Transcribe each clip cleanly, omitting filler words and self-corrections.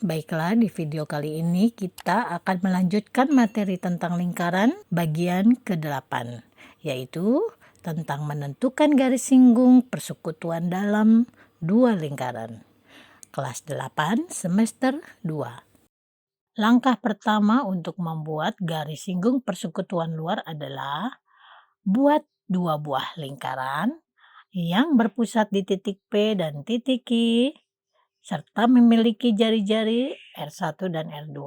Baiklah, di video kali ini kita akan melanjutkan materi tentang lingkaran bagian ke-8, yaitu tentang menentukan garis singgung persekutuan dalam dua lingkaran. Kelas 8 semester 2. Langkah pertama untuk membuat garis singgung persekutuan luar adalah buat dua buah lingkaran yang berpusat di titik P dan titik Q, serta memiliki jari-jari R1 dan R2.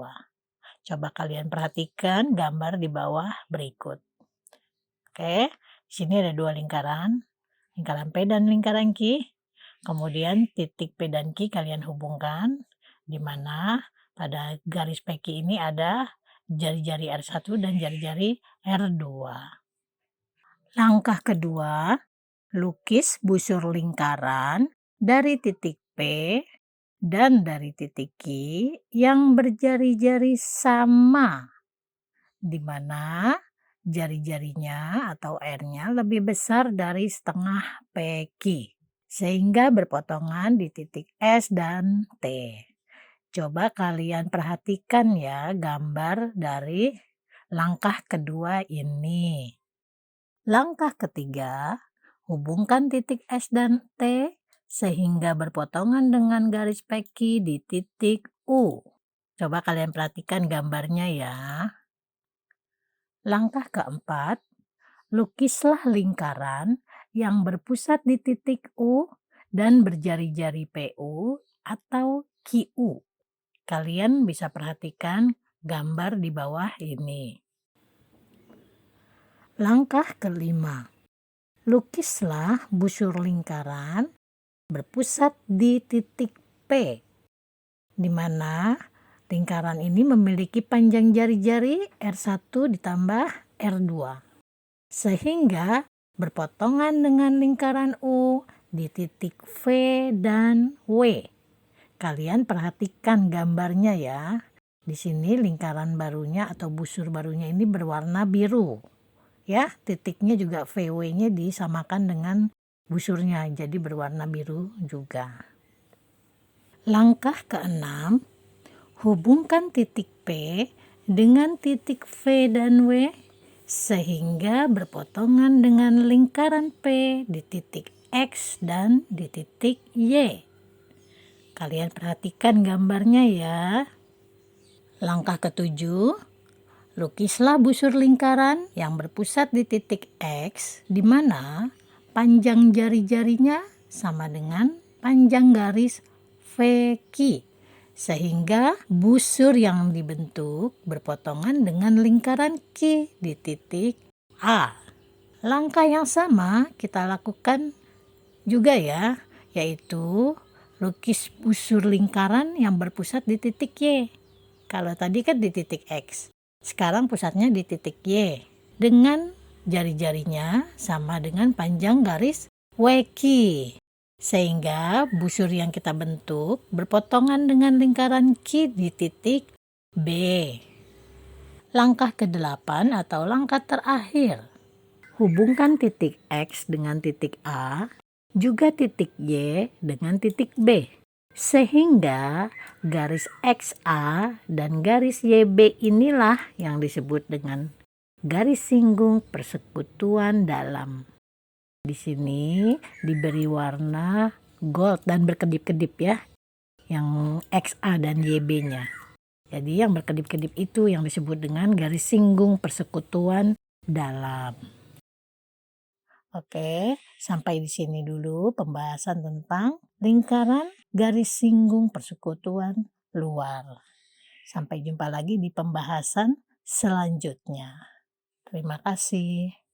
Coba kalian perhatikan gambar di bawah berikut. Oke, di sini ada dua lingkaran P dan lingkaran Q. Kemudian titik P dan Q kalian hubungkan, di mana pada garis PQ ini ada jari-jari R1 dan jari-jari R2. Langkah kedua, lukis busur lingkaran dari titik P dan dari titik Q yang berjari-jari sama, di mana jari-jarinya atau R-nya lebih besar dari setengah PQ, sehingga berpotongan di titik S dan T. Coba kalian perhatikan ya gambar dari langkah kedua ini. Langkah ketiga, hubungkan titik S dan T sehingga berpotongan dengan garis PQ di titik U. Coba kalian perhatikan gambarnya ya. Langkah keempat, lukislah lingkaran yang berpusat di titik U dan berjari-jari PU atau QU. Kalian bisa perhatikan gambar di bawah ini. Langkah kelima, lukislah busur lingkaran berpusat di titik P, di mana lingkaran ini memiliki panjang jari-jari R1 ditambah R2, sehingga berpotongan dengan lingkaran U di titik V dan W. Kalian perhatikan gambarnya ya. Di sini lingkaran barunya atau busur barunya ini berwarna biru. Ya, titiknya juga VW-nya disamakan dengan busurnya, jadi berwarna biru juga. Langkah keenam, hubungkan titik P dengan titik V dan W sehingga berpotongan dengan lingkaran P di titik X dan di titik Y. Kalian perhatikan gambarnya ya. Langkah ketujuh, lukislah busur lingkaran yang berpusat di titik X, di mana panjang jari-jarinya sama dengan panjang garis VQ, sehingga busur yang dibentuk berpotongan dengan lingkaran Q di titik A. Langkah yang sama kita lakukan juga ya, yaitu lukis busur lingkaran yang berpusat di titik Y. Kalau tadi kan di titik X, sekarang pusatnya di titik Y, dengan jari-jarinya sama dengan panjang garis WQ, sehingga busur yang kita bentuk berpotongan dengan lingkaran Q di titik B. Langkah ke-8 atau langkah terakhir, hubungkan titik X dengan titik A, juga titik Y dengan titik B, sehingga garis XA dan garis YB inilah yang disebut dengan garis singgung persekutuan dalam. Di sini diberi warna gold dan berkedip-kedip ya, yang XA dan YB-nya. Jadi yang berkedip-kedip itu yang disebut dengan garis singgung persekutuan dalam. Oke, sampai di sini dulu pembahasan tentang lingkaran garis singgung persekutuan luar. Sampai jumpa lagi di pembahasan selanjutnya. Terima kasih.